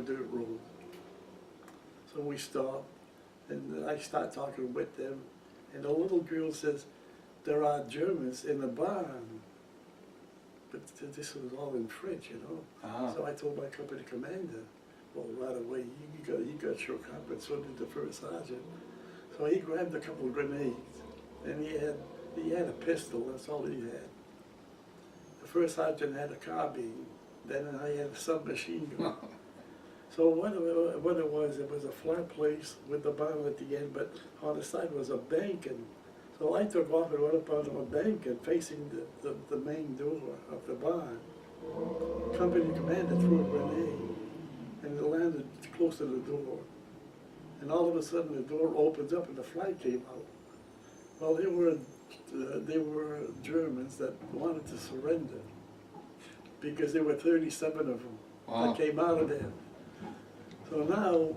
dirt road. So we stop, and I start talking with them, and the little girl says, there are Germans in the barn. But this was all in French, you know. So I told my company commander, well, right away, you got shook up, and so did the first sergeant. So he grabbed a couple of grenades, and he had a pistol, that's all he had. The first sergeant had a carbine, then I had a submachine gun. So what it was a flat place with the barn at the end, but on the side was a bank, and so I took off and went up onto a bank and facing the main door of the barn. Company commander threw a grenade, and it landed close to the door. And all of a sudden the door opens up and the flag came out. Well, they were Germans that wanted to surrender because there were 37 of them that came out of there. So now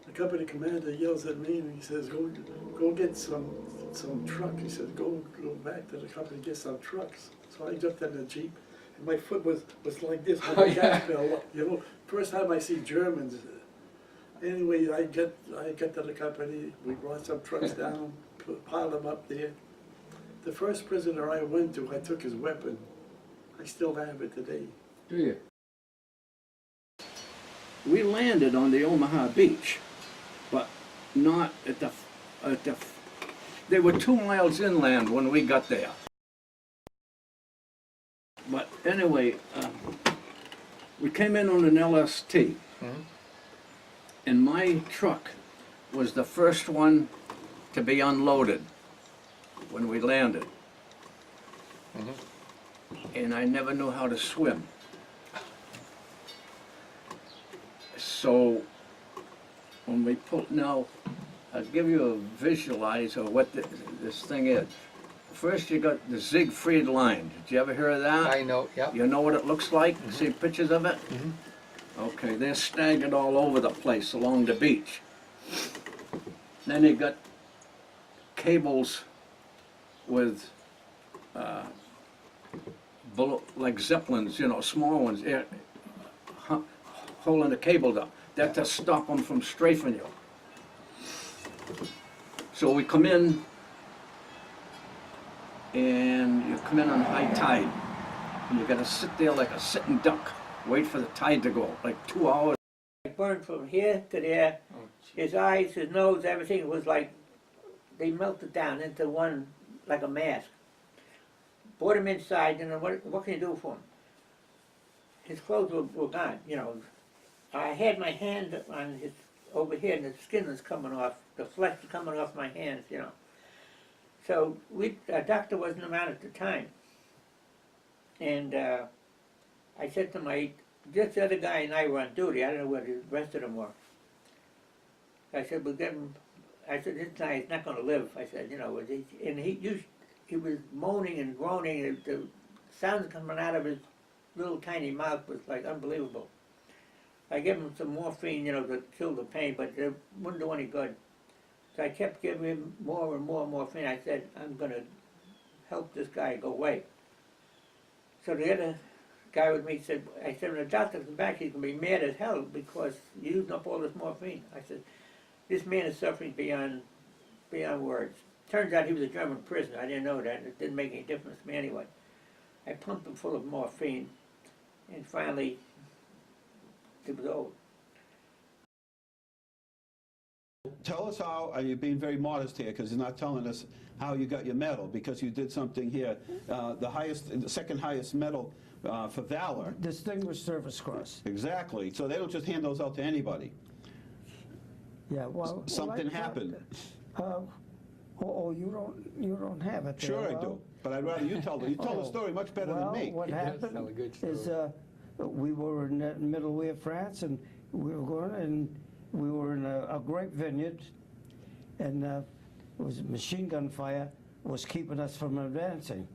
the company commander yells at me and he says, go get some truck. He says, go back to the company and get some trucks. So I jumped in the Jeep and my foot was like this on the gas pedal. You know, first time I see Germans. Anyway, I get to the company, we brought some trucks down, piled them up there. The first prisoner I went to, I took his weapon. I still have it today. Do you? We landed on the Omaha beach, but not at the, they were 2 miles inland when we got there. But anyway, we came in on an LST, and my truck was the first one to be unloaded when we landed. And I never knew how to swim. So when we pulled, now I'll give you a visualize of what this thing is. First you got the Siegfried line. Did you ever hear of that? I know, yeah. You know what it looks like? See pictures of it? Okay, they're staggered all over the place along the beach. Then you got cables with like zeppelins, you know, small ones, holding the cable down. That to stop them from strafing you. So we come in, and you come in on high tide, and you gotta sit there like a sitting duck, wait for the tide to go, like 2 hours. I burned from here to there. His eyes, his nose, everything was like, they melted down into one, like a mask. Brought him inside, and what can you do for him? His clothes were gone, you know. I had my hand on his, over here, and the skin was coming off, the flesh was coming off my hands, you know. So a doctor wasn't around at the time. And I said to just the other guy and I were on duty, I don't know where the rest of them were. I said, we'll give him, I said, this guy is not going to live. I said, you know, and he was moaning and groaning, and the sounds coming out of his little tiny mouth was like unbelievable. I gave him some morphine, you know, to kill the pain, but it wouldn't do any good. So I kept giving him more and more morphine. I said, I'm going to help this guy go away. So the other guy with me said, I said, when the doctor comes back, he's going to be mad as hell because you used up all this morphine. I said, this man is suffering beyond words. Turns out he was a German prisoner. I didn't know that. It didn't make any difference to me anyway. I pumped him full of morphine, and finally, it was over. Tell us how, you're being very modest here because you're not telling us how you got your medal, because you did something here, the second highest medal for Valor. Distinguished Service Cross. Exactly. So they don't just hand those out to anybody. Yeah, well, something happened. You don't have it there. Sure I do, but I'd rather you tell the story much better than me. What happened is we were in the middle way of France, and we were in a grape vineyard, and it was machine gun fire was keeping us from advancing.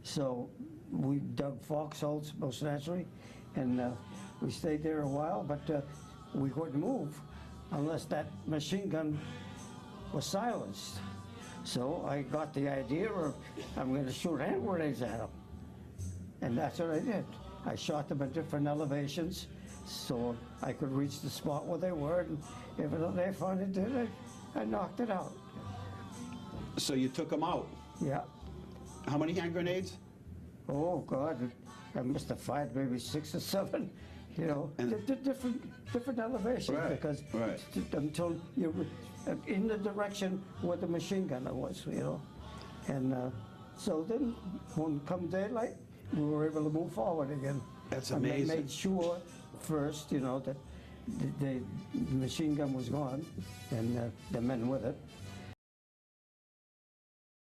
So we dug foxholes, most naturally, and we stayed there a while, but we couldn't move unless that machine gun was silenced. So I got the idea of I'm going to shoot hand grenades at them. And that's what I did. I shot them at different elevations so I could reach the spot where they were, and if they finally did it, I knocked it out. So you took them out. Yeah. How many hand grenades? Oh God, I must have fired maybe 6 or 7. You know, And- different elevations Right, because right. until you were in the direction where the machine gunner was, you know, and so then when come daylight, we were able to move forward again. That's And they amazing. made sure first, you know, that the machine gun was gone and the men with it,